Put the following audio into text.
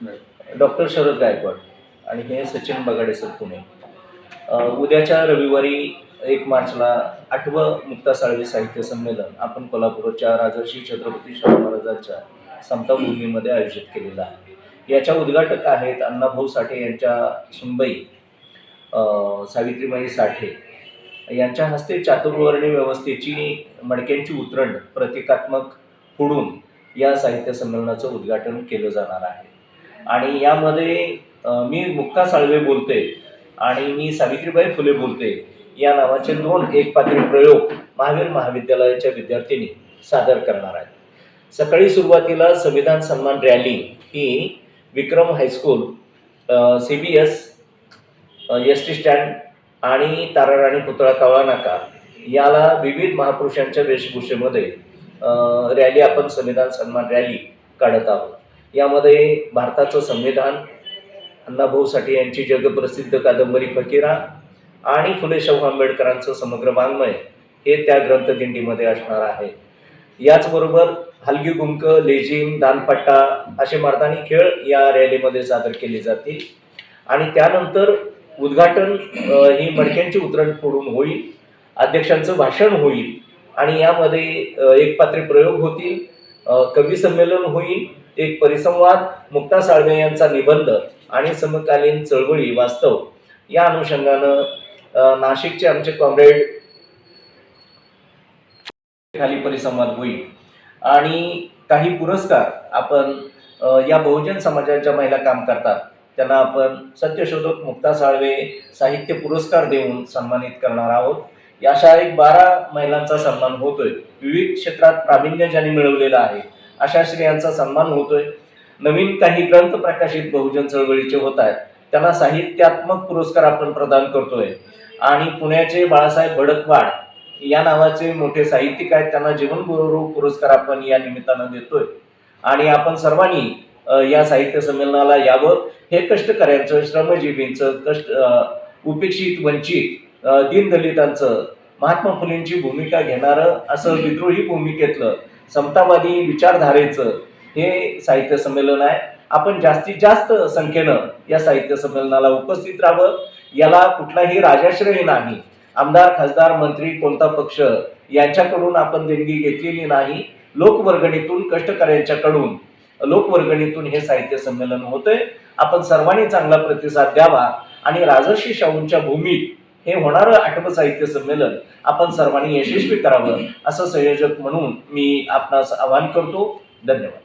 Doctor Sharad Gaikwad आणि हे सचिन बगाडे sir Pune. उद्याच्या रविवारी 1 मार्चला 8वं मुक्ता साळवे साहित्य संमेलन आपण कोल्हापूरच्या राजर्षी छत्रपती शाहू महाराजांच्या समता भूमीमध्ये आयोजित केलेलं आहे। याच्या उद्घाटक आहेत अण्णाभाऊ साठे यांच्या सुनबाई सावित्रीबाई साठे यांच्या हस्ते चातुर्वर्णी व्यवस्थेची मडक्यांची उतरण प्रतिकात्मक फोडून या साहित्य संमेलनाचं उद्घाटन केलं जाणार आहे। आणि यामध्ये मी मुक्ता साळवे बोलते आणि मी सावित्रीबाई फुले बोलते या नावाचे 2 एकपात्री प्रयोग महावीर महाविद्यालयाच्या विद्यार्थ्यांनी सादर करणार आहेत। सकाळी सुरुवातीला संविधान सन्मान रॅली ही विक्रम हायस्कूल, CBS, ST स्टँड आणि ताराराणी पुतळा कावळा नाका याला विविध महापुरुषांच्या वेशभूषेमध्ये रॅली आपण संविधान सन्मान रॅली काढत आहोत। यामध्ये भारताचं संविधान, अण्णाभाऊ साठे यांची जगप्रसिद्ध कादंबरी फकीरा आणि फुले शाहू आंबेडकरांचं समग्र वाङ्मय हे त्या ग्रंथदिंडीमध्ये असणार आहे। याचबरोबर हलगी कुंक, लेझिम, दानपट्टा असे मर्दानी खेळ या रॅलीमध्ये सादर केले जातील। आणि त्यानंतर उद्घाटन ही मडक्यांची उतरण फोडून होईल, अध्यक्षांचं भाषण होईल आणि यामध्ये एकपात्री प्रयोग होतील, कवी संमेलन होईल, एक परिसंवाद, मुक्ता साळवे यांचा निबंध आणि समकालीन चळवळी वास्तव या अनुषंगानं नाशिकचे आमचे कॉम्रेड खाली परिसंवाद होईल। आणि काही पुरस्कार आपण या बहुजन समाजाच्या महिला काम करतात त्यांना आपण सत्यशोधक मुक्ता साळवे साहित्य पुरस्कार देऊन सन्मानित करणार आहोत। अशा एक 12 महिलांचा सन्मान होतोय। विविध क्षेत्रात प्रावीण्य ज्यांनी मिळवलेलं आहे अशा स्त्रियांचा सन्मान होतोय। नवीन काही ग्रंथ प्रकाशित बहुजन चळवळीचे होत आहेत त्यांना साहित्यात्मक पुरस्कार आपण प्रदान करतोय। आणि पुण्याचे बाळासाहेब भडकवाड या नावाचे मोठे साहित्यिक आहेत त्यांना जीवनगौरव पुरस्कार आपण या निमित्तानं देतोय। आणि आपण सर्वांनी या साहित्य संमेलनाला यावं, हे कष्टकऱ्यांचं, श्रमजीवींचं, उपेक्षित, वंचित, दीनदलितांचं, महात्मा फुलेंची भूमिका घेणारं असं विद्रोही भूमिकेतलं समतावादी विचारधारेचं हे साहित्य संमेलन आहे। आपण जास्तीत जास्त संख्येनं या साहित्य संमेलनाला उपस्थित राहावं। याला कुठलाही राजाश्रय नाही, आमदार, खासदार, मंत्री, कोणता पक्ष यांच्याकडून आपण देणगी घेतलेली नाही। लोकवर्गणीतून, कष्टकऱ्यांच्याकडून लोकवर्गणीतून हे साहित्य संमेलन होतंय। आपण सर्वांनी चांगला प्रतिसाद द्यावा आणि राजर्षी शाहूंच्या भूमीत हे होणारं 8वं साहित्य संमेलन आपण सर्वांनी यशस्वी करावं असं संयोजक म्हणून मी आपणास आवाहन करतो। धन्यवाद।